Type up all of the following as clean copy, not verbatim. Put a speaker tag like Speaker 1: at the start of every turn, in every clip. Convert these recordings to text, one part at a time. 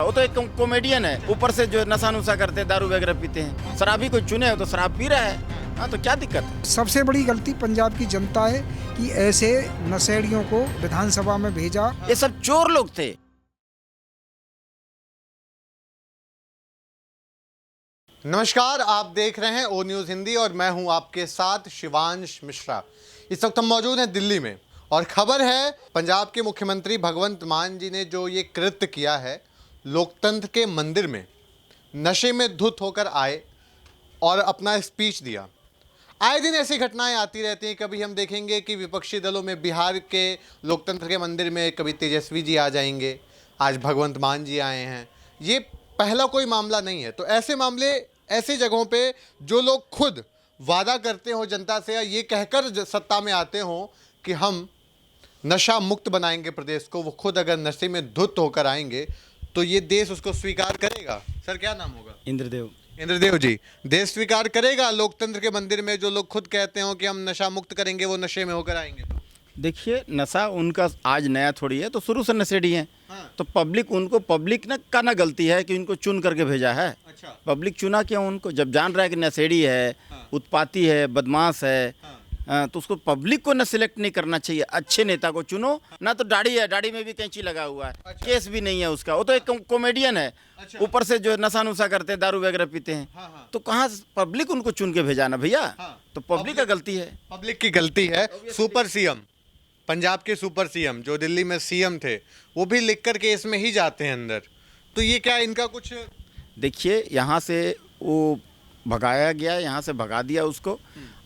Speaker 1: वो तो एक कॉमेडियन है, ऊपर से जो नशा नुशा करते हैं, दारू वगैरह पीते हैं। शराबी कोई चुने तो शराब पी रहा है, हाँ तो क्या दिक्कत है।
Speaker 2: सबसे बड़ी गलती पंजाब की जनता है कि ऐसे नशेड़ियों को विधानसभा में भेजा।
Speaker 1: ये सब चोर लोग थे।
Speaker 3: नमस्कार, आप देख रहे हैं ओ न्यूज़ हिंदी और मैं हूं आपके साथ शिवांश मिश्रा। इस वक्त हम मौजूद हैं दिल्ली में और खबर है पंजाब के मुख्यमंत्री भगवंत मान जी ने जो ये कृत्य किया है, लोकतंत्र के मंदिर में नशे में धुत होकर आए और अपना स्पीच दिया। आए दिन ऐसी घटनाएं आती रहती हैं। कभी हम देखेंगे कि विपक्षी दलों में बिहार के लोकतंत्र के मंदिर में कभी तेजस्वी जी आ जाएंगे, आज भगवंत मान जी आए हैं। ये पहला कोई मामला नहीं है। तो ऐसे मामले ऐसे जगहों पे जो लोग खुद वादा करते हो जनता से या ये कहकर सत्ता में आते हो कि हम नशा मुक्त बनाएंगे प्रदेश को, वो खुद अगर नशे में धुत होकर आएंगे तो ये देश उसको स्वीकार करेगा। सर क्या नाम होगा? इंद्रदेव जी, देश स्वीकार करेगा लोकतंत्र के मंदिर में जो लोग खुद कहते हो कि हम नशा मुक्त करेंगे, वो नशे में होकर आएंगे? तो
Speaker 1: देखिए, नशा उनका आज नया थोड़ी है, तो शुरू से नशेड़ी हैं।
Speaker 3: हाँ।
Speaker 1: तो पब्लिक का गलती है कि उनको चुन करके भेजा है।
Speaker 3: अच्छा।
Speaker 1: पब्लिक चुना क्यों उनको? जब जान रहा है कि नशेड़ी है,
Speaker 3: हाँ।
Speaker 1: उत्पाती है, बदमाश है,
Speaker 3: हाँ।
Speaker 1: तो उसको पब्लिक को न सिलेक्ट नहीं करना चाहिए। अच्छे नेता को चुनो ना। तो दाढ़ी है, दाढ़ी में भी कैंची लगा हुआ है।
Speaker 3: अच्छा।
Speaker 1: केस भी नहीं है उसका, वो तो एक कॉमेडियन है।
Speaker 3: अच्छा।
Speaker 1: ऊपर से जो नशा नुशा करते हैं, दारू वगैरह पीते हैं।
Speaker 3: हाँ, हाँ।
Speaker 1: तो कहाँ पब्लिक उनको चुन के भेजा ना भैया।
Speaker 3: हाँ।
Speaker 1: तो पब्लिक का गलती है।
Speaker 3: पब्लिक की गलती है। सुपर सीएम, पंजाब के सुपर सीएम जो दिल्ली में सीएम थे, वो भी लिख कर के इसमें ही जाते हैं अंदर। तो ये क्या इनका कुछ?
Speaker 1: देखिए, यहाँ से वो भगाया गया, यहाँ से भगा दिया उसको,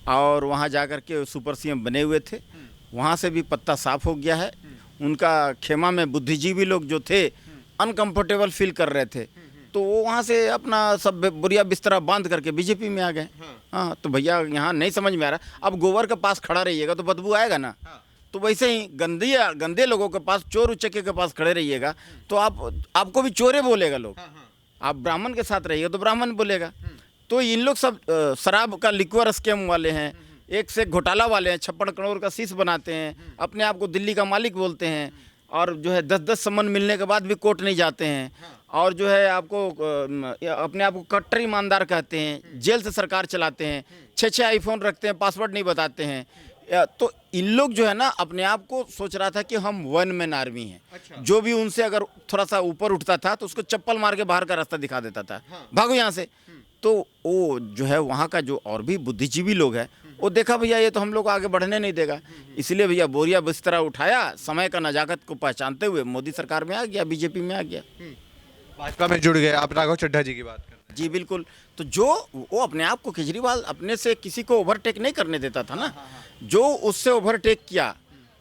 Speaker 1: और वहाँ जा कर के सुपर सीएम बने हुए थे। वहाँ से भी पत्ता साफ हो गया है। उनका खेमा में बुद्धिजीवी लोग जो थे अनकंफर्टेबल फील कर रहे थे, तो वो वहाँ से अपना सब बुरिया बिस्तरा बांध करके बीजेपी में आ गए। हाँ, तो भैया यहाँ नहीं समझ में आ रहा। अब गोबर के पास खड़ा रहिएगा तो बदबू आएगा ना। तो वैसे ही गंदे लोगों के पास, चोर उचक्के के पास खड़े रहिएगा तो आपको भी चोरे बोलेगा लोग। आप ब्राह्मण के साथ रहिएगा तो ब्राह्मण बोलेगा। तो इन लोग सब शराब का लिक्वर स्कैम वाले हैं, एक से घोटाला वाले हैं, 56 करोड़ का शीश बनाते हैं, अपने आप को दिल्ली का मालिक बोलते हैं, और जो है 10-10 सम्मन मिलने के बाद भी कोर्ट नहीं जाते हैं, और जो है आपको अपने आप को कट्टर ईमानदार कहते हैं, जेल से सरकार चलाते हैं, 6-6 आईफोन रखते हैं, पासवर्ड नहीं बताते हैं। तो इन लोग जो है ना, अपने आप को सोच रहा था कि हम वन मैन आर्मी हैं। अच्छा। जो भी उनसे अगर थोड़ा सा ऊपर उठता था तो उसको चप्पल मार के बाहर का रास्ता दिखा देता था। हाँ। भागो यहाँ से। तो वो जो है वहाँ का जो और भी बुद्धिजीवी लोग हैं, वो देखा भैया ये तो हम लोग आगे बढ़ने नहीं देगा, इसलिए भैया बोरिया बिस्तरा उठाया, समय का नजाकत को पहचानते हुए मोदी सरकार में आ गया, बीजेपी में आ गया,
Speaker 3: भाजपा में जुड़ गए। आप राघव चड्ढा जी की बात कर रहे हैं?
Speaker 1: जी बिल्कुल। तो जो वो अपने आप को, केजरीवाल अपने से किसी को ओवरटेक नहीं करने देता था ना। जो उससे ओवरटेक किया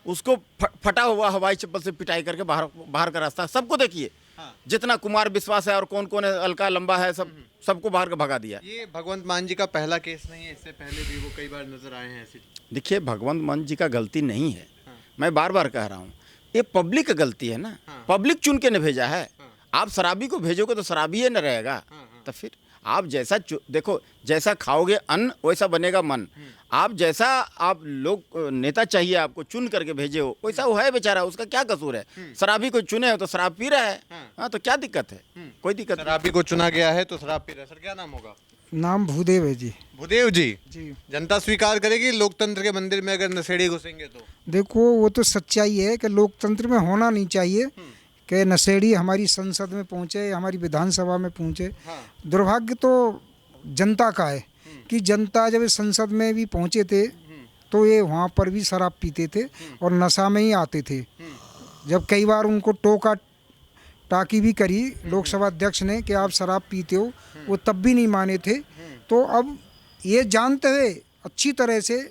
Speaker 1: उसको फटा हुआ हवाई चप्पल से पिटाई करके बाहर का रास्ता सबको देखिए। जितना कुमार विश्वास है और कौन कौन है, अलका लंबा है, सबको बाहर का भगा दिया।
Speaker 3: ये भगवंत मान जी का पहला केस नहीं है, इससे पहले भी वो कई बार नजर आए हैं ऐसे।
Speaker 1: देखिए, भगवंत मान जी का गलती नहीं है। मैं बार बार कह रहा हूँ, ये पब्लिक का गलती है ना। पब्लिक चुन के न भेजा है। आप शराबी को भेजोगे तो शराबी ही न रहेगा। तो फिर आप जैसा देखो, जैसा खाओगे अन्न वैसा बनेगा मन। आप जैसा आप लोग नेता चाहिए आपको चुन करके भेजे हो, वैसा वो है बेचारा, उसका क्या कसूर है। शराबी को चुने हो तो शराब पी रहा है। हाँ, तो क्या दिक्कत है? कोई दिक्कत नहीं।
Speaker 3: शराबी को चुना गया है तो शराब पी रहा है। सर क्या नाम होगा?
Speaker 2: नाम भूदेव है जी।
Speaker 3: भूदेव जी,
Speaker 2: जी।
Speaker 3: जनता स्वीकार करेगी लोकतंत्र के मंदिर में अगर नशेड़ी घुसेंगे तो?
Speaker 2: देखो, वो तो सच्चाई है कि लोकतंत्र में होना नहीं चाहिए कि नशेड़ी हमारी संसद में पहुँचे, हमारी विधानसभा में पहुँचे। दुर्भाग्य तो जनता का है कि जनता जब संसद में भी पहुँचे थे तो ये वहाँ पर भी शराब पीते थे और नशा में ही आते थे। जब कई बार उनको टोका टाकी भी करी लोकसभा अध्यक्ष ने कि आप शराब पीते हो, वो तब भी नहीं माने थे। तो अब ये जानते हुए अच्छी तरह से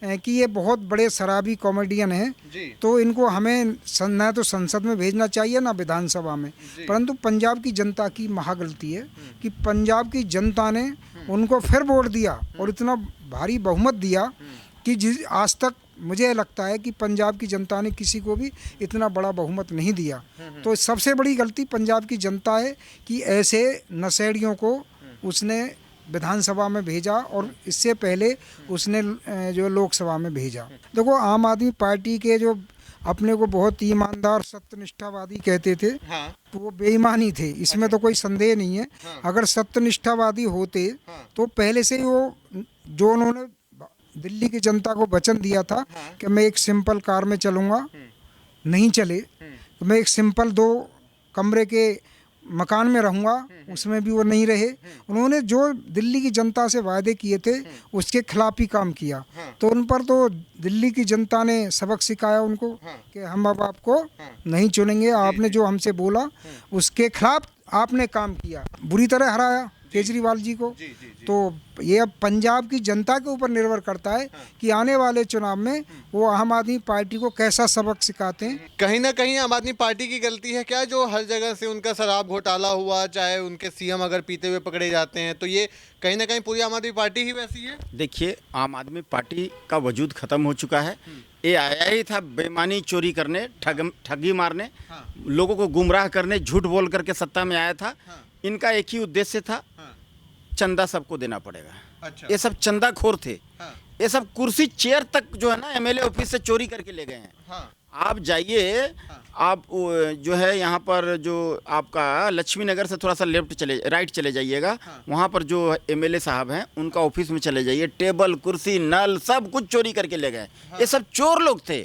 Speaker 2: कि ये बहुत बड़े शराबी कॉमेडियन हैं, तो इनको हमें न तो संसद में भेजना चाहिए ना विधानसभा में। परंतु पंजाब की जनता की महागलती है कि पंजाब की जनता ने उनको फिर वोट दिया और इतना भारी बहुमत दिया कि आज तक मुझे लगता है कि पंजाब की जनता ने किसी को भी इतना बड़ा बहुमत नहीं दिया। तो सबसे बड़ी गलती पंजाब की जनता है कि ऐसे नशेड़ियों को उसने विधानसभा में भेजा और इससे पहले उसने जो लोकसभा में भेजा। देखो, आम आदमी पार्टी के जो अपने को बहुत ईमानदार सत्यनिष्ठावादी कहते थे,
Speaker 3: हाँ
Speaker 2: तो वो बेईमानी थे, इसमें तो कोई संदेह नहीं है। अगर सत्यनिष्ठावादी होते तो पहले से ही वो जो उन्होंने दिल्ली की जनता को वचन दिया था कि मैं एक सिंपल कार में चलूँगा, नहीं चले, तो मैं एक सिंपल 2 कमरे के मकान में रहूँगा, उसमें भी वो नहीं रहे। उन्होंने जो दिल्ली की जनता से वादे किए थे उसके खिलाफ ही काम किया, तो उन पर तो दिल्ली की जनता ने सबक सिखाया उनको कि हम अब आपको नहीं चुनेंगे, आपने जो हमसे बोला उसके खिलाफ आपने काम किया, बुरी तरह हराया केजरीवाल जी को। तो ये अब पंजाब की जनता के ऊपर निर्भर करता है कि आने वाले चुनाव में वो आम आदमी पार्टी को कैसा सबक सिखाते हैं।
Speaker 3: कहीं ना कहीं आम आदमी पार्टी की गलती है क्या, जो हर जगह से उनका शराब घोटाला हुआ, चाहे उनके सीएम अगर पीते हुए पकड़े जाते हैं, तो ये कहीं ना कहीं पूरी आम आदमी पार्टी ही वैसी है?
Speaker 1: देखिए, आम आदमी पार्टी का वजूद ख़त्म हो चुका है। ये आया ही था बेईमानी चोरी करने, ठगी मारने, लोगों को गुमराह करने, झूठ बोल करके सत्ता में आया था। इनका एक ही उद्देश्य था, चंदा सबको देना पड़ेगा।
Speaker 3: अच्छा।
Speaker 1: ये सब चंदा खोर थे। ये सब कुर्सी चेयर तक जो है ना एमएलए ऑफिस से चोरी करके ले गए हैं। आप जाइए, आप जो है यहाँ पर जो आपका लक्ष्मी नगर से थोड़ा सा राइट चले जाइएगा, वहाँ पर जो एमएलए साहब हैं उनका ऑफिस में चले जाइए, टेबल कुर्सी नल सब कुछ चोरी करके ले गए। ये सब चोर लोग थे।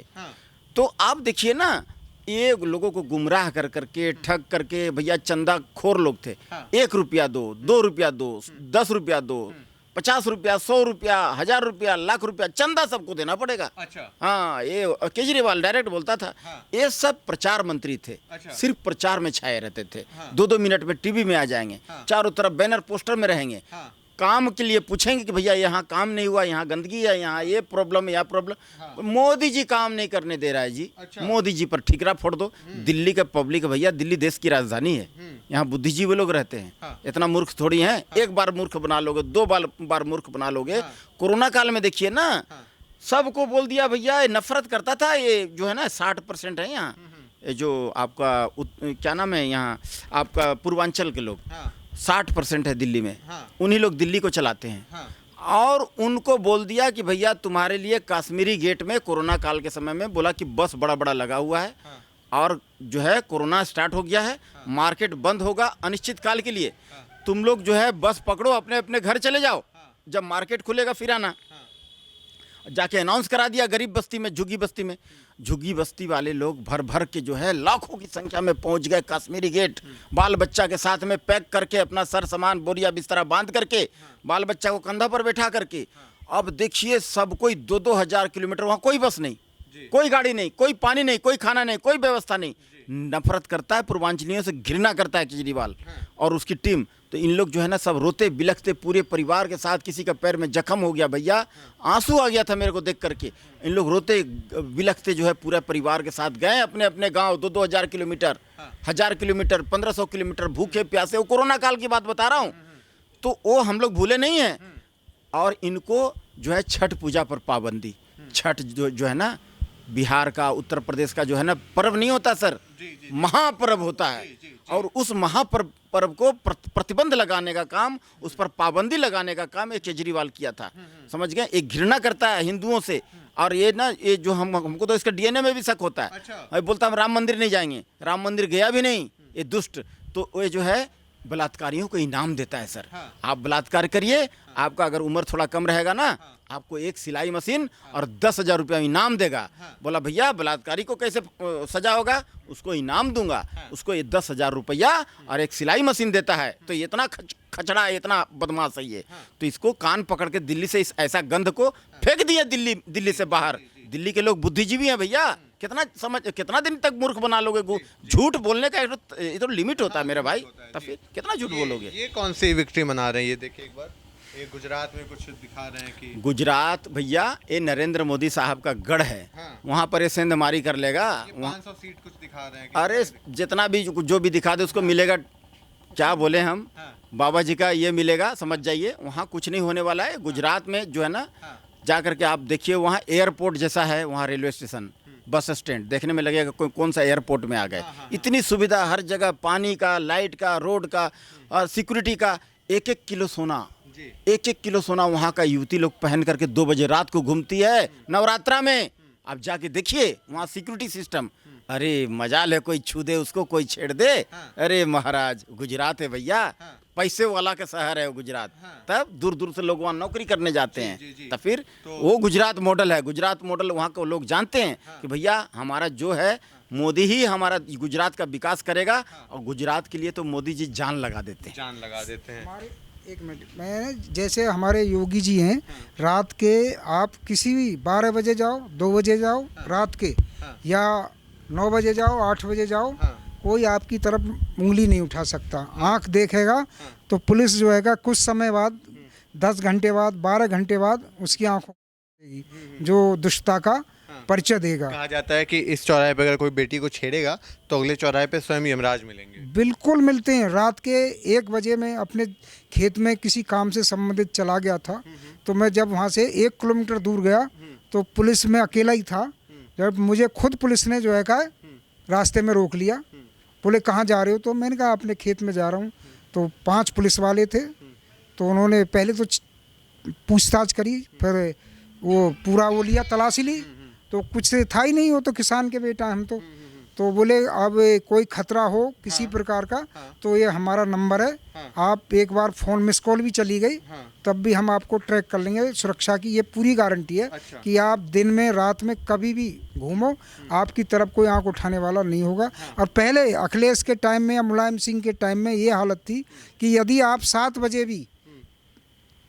Speaker 1: तो आप देखिए ना, ये लोगों को गुमराह कर करके ठग करके, भैया चंदा खोर लोग थे। 1 रुपया दो, 2 रुपया दो, 10 रुपया दो, 50 रुपया, 100 रुपया, 1000 रुपया, लाख रुपया, चंदा सबको देना पड़ेगा।
Speaker 3: अच्छा।
Speaker 1: हाँ, ये केजरीवाल डायरेक्ट बोलता था। ये सब प्रचार मंत्री थे।
Speaker 3: अच्छा।
Speaker 1: सिर्फ प्रचार में छाए रहते थे। 2-2 मिनट में टीवी में आ जाएंगे, चारों तरफ बैनर पोस्टर में रहेंगे। काम के लिए पूछेंगे कि भैया यहाँ काम नहीं हुआ, यहाँ गंदगी है, यहाँ ये प्रॉब्लम है, यहाँ प्रॉब्लम। मोदी जी काम नहीं करने दे रहा है जी।
Speaker 3: अच्छा।
Speaker 1: मोदी जी पर ठीकरा फोड़ दो। दिल्ली का पब्लिक, भैया दिल्ली देश की राजधानी है, यहाँ बुद्धिजीवी लोग रहते हैं। इतना मूर्ख थोड़ी हैं। एक बार मूर्ख बना लोगे, 2 बार मूर्ख बना लोगे। कोरोना काल में देखिए ना, सबको बोल दिया भैया, ये नफरत करता था, ये जो है ना 60% है यहाँ, ये जो आपका क्या नाम है यहाँ आपका पूर्वांचल के लोग, 60% है दिल्ली में। उन्हीं लोग दिल्ली को चलाते हैं। और उनको बोल दिया कि भैया तुम्हारे लिए कश्मीरी गेट में कोरोना काल के समय में बोला कि बस बड़ा बड़ा लगा हुआ है, और जो है कोरोना स्टार्ट हो गया है, मार्केट बंद होगा अनिश्चित काल के लिए, तुम लोग जो है बस पकड़ो, अपने अपने घर चले जाओ, जब मार्केट खुलेगा फिर आना। जाके अनाउंस करा दिया गरीब बस्ती में, झुग्गी बस्ती में। झुग्गी बस्ती वाले लोग भर भर के जो है लाखों की संख्या में पहुंच गए कश्मीरी गेट, बाल बच्चा के साथ में पैक करके, अपना सर सामान बोरिया बिस्तरा बांध करके, बाल बच्चा को कंधा पर बैठा करके। अब देखिए सब कोई 2-2 हज़ार किलोमीटर, वहाँ कोई बस नहीं, कोई गाड़ी नहीं, कोई पानी नहीं, कोई खाना नहीं, कोई व्यवस्था नहीं। नफरत करता है पूर्वांचलियों से, घृणा करता है केजरीवाल और उसकी टीम। तो इन लोग जो है ना सब रोते बिलखते पूरे परिवार के साथ, किसी का पैर में जख्म हो गया भैया, आंसू आ गया था मेरे को देख करके। इन लोग रोते बिलखते जो है पूरे परिवार के साथ गए अपने अपने गांव, 2-2 हज़ार किलोमीटर, 1000 किलोमीटर, 1500 किलोमीटर, भूखे प्यासे। वो कोरोना काल की बात बता रहा हूँ, तो वो हम लोग भूले नहीं हैं। और इनको जो है छठ पूजा पर पाबंदी, छठ जो है ना बिहार का, उत्तर प्रदेश का जो है ना पर्व नहीं होता सर, महापर्व होता है। और उस महापर्व को प्रतिबंध लगाने का काम, उस पर पाबंदी लगाने का काम ये केजरीवाल किया था। समझ गए? एक घृणा करता है हिंदुओं से। और ये ना, ये जो हमको तो इसका डीएनए में भी शक होता है। अच्छा। बोलता हम राम मंदिर नहीं जाएंगे, राम मंदिर गया भी नहीं, ये दुष्ट। तो ये जो है बलात्कारियों को इनाम देता है सर। आप बलात्कार करिए, आपका अगर उम्र थोड़ा कम रहेगा ना, आपको एक सिलाई मशीन और 10,000 रुपया इनाम देगा। बोला भैया बलात्कारी को कैसे सजा होगा, उसको इनाम दूंगा, उसको ये 10,000 रुपया और एक सिलाई मशीन देता है। तो इतना खचड़ा है, इतना बदमाश है ये। तो इसको कान पकड़ के दिल्ली से इस ऐसा गंध को फेंक दिया दिल्ली से बाहर। दिल्ली के लोग बुद्धिजीवी हैं भैया, कितना दिन तक मूर्ख बना लोगे? झूठ बोलने का ये तो लिमिट होता है मेरे भाई, तो फिर कितना झूठ बोलोगे?
Speaker 3: ये कौन सी विक्ट्री मना रहे हैं ये देखिए एक बार, ये गुजरात में कुछ दिखा रहे हैं कि
Speaker 1: गुजरात भैया ये नरेंद्र मोदी साहब का गढ़ है। वहाँ पर ये सेंधमारी कर लेगा।
Speaker 3: 500 सीट कुछ दिखा रहे हैं।
Speaker 1: अरे जितना भी जो भी दिखा दे उसको मिलेगा। क्या बोले हम, बाबा जी का ये मिलेगा, समझ जाइए। वहाँ कुछ नहीं होने वाला है। गुजरात में जो है ना, जा करके आप देखिए, वहाँ एयरपोर्ट जैसा है, वहाँ रेलवे स्टेशन, बस स्टैंड देखने में लगेगा कौन सा एयरपोर्ट में आ गए। इतनी सुविधा हर जगह, पानी का, लाइट का, रोड का और सिक्योरिटी का। 1-1 किलो सोना, 1-1 किलो सोना वहाँ का युवती लोग पहन करके 2 बजे रात को घूमती है नवरात्रा में। आप जाके देखिए वहाँ सिक्योरिटी सिस्टम, अरे मजाल है, कोई छू दे उसको, कोई छेड़ दे, अरे महाराज गुजरात है भैया, पैसे वाला का शहर है वो गुजरात। तब दूर दूर से लोग वहाँ नौकरी करने जाते हैं। तब फिर वो गुजरात मॉडल है, गुजरात मॉडल वहाँ के लोग जानते हैं कि भैया हमारा जो है मोदी ही हमारा गुजरात का विकास करेगा, और गुजरात के लिए तो मोदी जी जान लगा देते हैं।
Speaker 3: जान लगा देते हैं।
Speaker 2: हमारे एक मिनट, मैं जैसे हमारे योगी जी हैं, रात के आप किसी भी 12 बजे जाओ, 2 बजे जाओ रात के, या 9 बजे जाओ, 8 बजे जाओ, कोई आपकी तरफ उंगली नहीं उठा सकता। आंख देखेगा तो पुलिस जो है कुछ समय बाद, 10 घंटे बाद, 12 घंटे बाद उसकी आंखों जो दुष्टता का परिचय देगा।
Speaker 3: कहा जाता है कि इस चौराहे पे अगर कोई बेटी को छेड़ेगा तो अगले चौराहे पे स्वयं यमराज मिलेंगे।
Speaker 2: बिल्कुल मिलते हैं। रात के 1 बजे में अपने खेत में किसी काम से संबंधित चला गया था, तो मैं जब वहाँ से 1 किलोमीटर दूर गया तो पुलिस में अकेला ही था। जब मुझे खुद पुलिस ने जो है रास्ते में रोक लिया, बोले कहाँ जा रहे हो, तो मैंने कहा अपने खेत में जा रहा हूँ। तो 5 पुलिस वाले थे, तो उन्होंने पहले तो पूछताछ करी, फिर वो पूरा वो लिया, तलाशी ली, तो कुछ था ही नहीं, हो तो किसान के बेटा हम तो बोले अब कोई खतरा हो किसी प्रकार का तो ये हमारा नंबर है, आप एक बार फ़ोन मिस कॉल भी चली गई तब भी हम आपको ट्रैक कर लेंगे। सुरक्षा की ये पूरी गारंटी है कि आप दिन में रात में कभी भी घूमो, आपकी तरफ कोई आंख उठाने वाला नहीं होगा। और पहले अखिलेश के टाइम में या मुलायम सिंह के टाइम में ये हालत थी कि यदि आप 7 बजे भी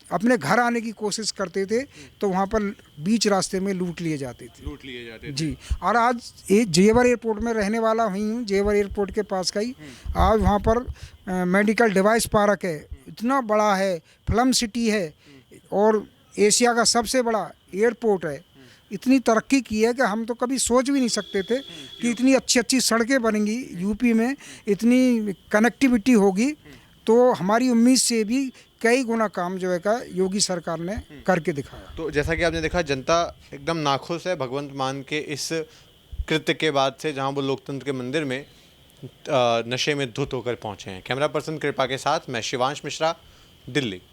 Speaker 2: अपने घर आने की कोशिश करते थे तो वहाँ पर बीच रास्ते में लूट लिए जाते थे। जी, और आज ये जेवर एयरपोर्ट में रहने वाला हुई हूँ, जेवर एयरपोर्ट के पास का ही। आज वहाँ पर मेडिकल डिवाइस पार्क है, इतना बड़ा है, फिल्म सिटी है, और एशिया का सबसे बड़ा एयरपोर्ट है। इतनी तरक्की की है कि हम तो कभी सोच भी नहीं सकते थे कि इतनी अच्छी अच्छी सड़कें बनेंगी यूपी में, इतनी कनेक्टिविटी होगी। तो हमारी उम्मीद से भी कई गुना काम जो है योगी सरकार ने करके दिखाया।
Speaker 3: तो जैसा कि आपने देखा, जनता एकदम नाखुश है भगवंत मान के इस कृत्य के बाद से, जहां वो लोकतंत्र के मंदिर में नशे में धुत होकर पहुंचे हैं। कैमरा पर्सन कृपा के साथ मैं शिवांश मिश्रा, दिल्ली।